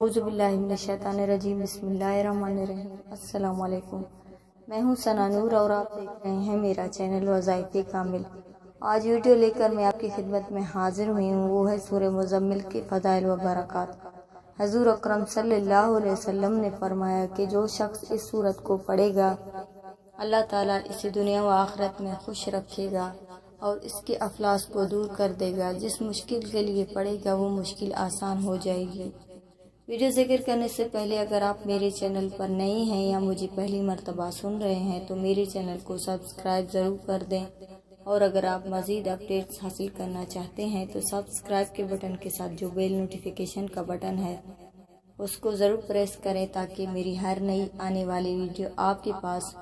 औज़ुबिल्लाहिमिनश्शैतानिर्रजीम बिस्मिल्लाहिर्रहमानिर्रहीम। अस्सलाम वालेकुम। मैं हूँ सना नूर और आप देख रहे हैं मेरा चैनल वज़ाइफ़े कामिल। आज वीडियो लेकर मैं आपकी खिदमत में हाजिर हुई हूँ। वो है सूरह मुज़म्मिल के फ़ज़ाइल व बरक़ात। हज़ूर अकरम सल्लल्लाहु अलैहि वसल्लम ने फरमाया कि जो शख्स इस सूरत को पढ़ेगा अल्लाह ताला इसे दुनिया व आखिरत में खुश रखेगा और इसके अफलास को दूर कर देगा। जिस मुश्किल के लिए पढ़ेगा वो मुश्किल आसान हो जाएगी। वीडियो ज़िक्र करने से पहले अगर आप मेरे चैनल पर नए हैं या मुझे पहली मर्तबा सुन रहे हैं तो मेरे चैनल को सब्सक्राइब ज़रूर कर दें, और अगर आप मज़ीद अपडेट्स हासिल करना चाहते हैं तो सब्सक्राइब के बटन के साथ जो बेल नोटिफिकेशन का बटन है उसको ज़रूर प्रेस करें ताकि मेरी हर नई आने वाली वीडियो आपके पास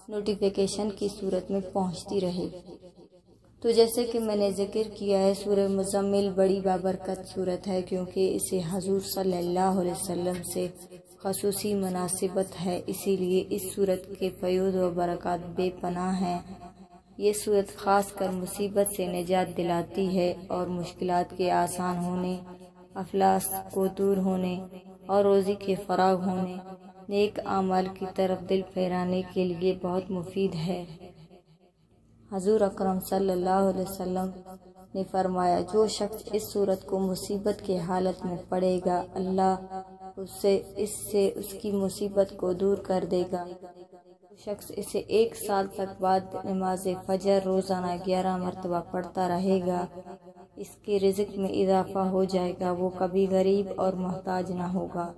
नोटिफिकेशन की सूरत में पहुंचती रहे। तो जैसे कि मैंने जिक्र किया है, सूरह मुज़म्मिल बड़ी बाबरकत सूरत है क्योंकि इसे हज़ूर सल्लल्लाहु अलैहि वसल्लम से ख़ुसूसी मुनासिबत है, इसीलिए इस सूरत के फ़यूज़ व बरक़ात बेपनाह हैं। ये सूरत ख़ास कर मुसीबत से निजात दिलाती है और मुश्किलात के आसान होने, अफलास को दूर होने और रोज़ी के फ़राग होने, नेक आमाल की तरफ दिल फेराने के लिए बहुत मुफीद है। हज़ूर अकरम सल्लल्लाहु अलैहि वसल्लम ने फरमाया, जो शख्स इस सूरत को मुसीबत की हालत में पढ़ेगा अल्लाह इससे उसकी मुसीबत को दूर कर देगा। शख्स इसे 1 साल तक बाद नमाज फजर रोज़ाना 11 मरतबा पढ़ता रहेगा, इसके रिज़्क में इजाफा हो जाएगा, वो कभी गरीब और मोहताज न होगा।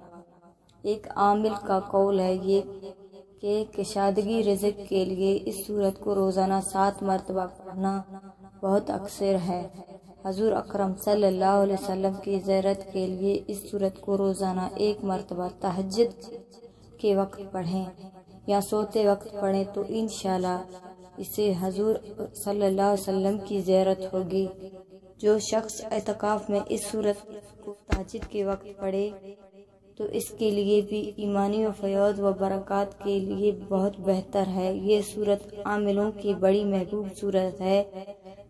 एक आमिल का कौल है ये कि कशादगी रिज़्क के लिए इस सूरत को रोज़ाना 7 मरतबा पढ़ना बहुत अक्सर है। हज़ूर अकरम सल्लल्लाहु अलैहि वसल्लम की ज़ियारत के लिए इस सूरत को रोज़ाना 1 मरतबा तहज्जुद के वक्त पढ़ें या सोते वक्त पढ़ें तो इंशाअल्लाह इससे हज़ूर सल्लल्लाहु अलैहि वसल्लम की ज़ियारत होगी। जो शख्स एतकाफ़ में इस सूरत को तहज्जुद के वक्त पढ़े तो इसके लिए भी ईमानी व फ़यज़ व बरक़ात के लिए बहुत बेहतर है। ये सूरत आमिलों की बड़ी महबूब सूरत है।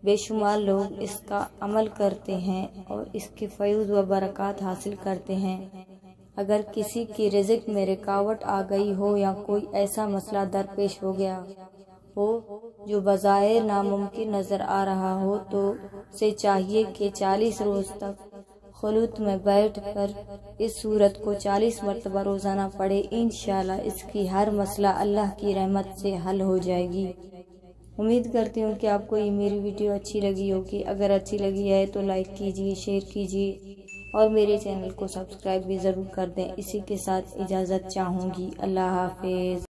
बेशुमार लोग इसका अमल करते हैं और इसके फ़यज़ व बरक़ात हासिल करते हैं। अगर किसी की रिज़्क में रुकावट आ गई हो या कोई ऐसा मसला दरपेश हो गया हो जो बज़ाहिर नामुमकिन नज़र आ रहा हो तो उसे चाहिए कि 40 रोज़ तक खुलूत में बैठ कर इस सूरत को 40 मरतबा रोज़ाना पढ़े। इंशाअल्लाह इसकी हर मसला अल्लाह की रहमत से हल हो जाएगी। उम्मीद करती हूँ कि आपको ये मेरी वीडियो अच्छी लगी होगी। अगर अच्छी लगी है तो लाइक कीजिए, शेयर कीजिए और मेरे चैनल को सब्सक्राइब भी ज़रूर कर दें। इसी के साथ इजाज़त चाहूँगी। अल्लाह हाफ़िज़।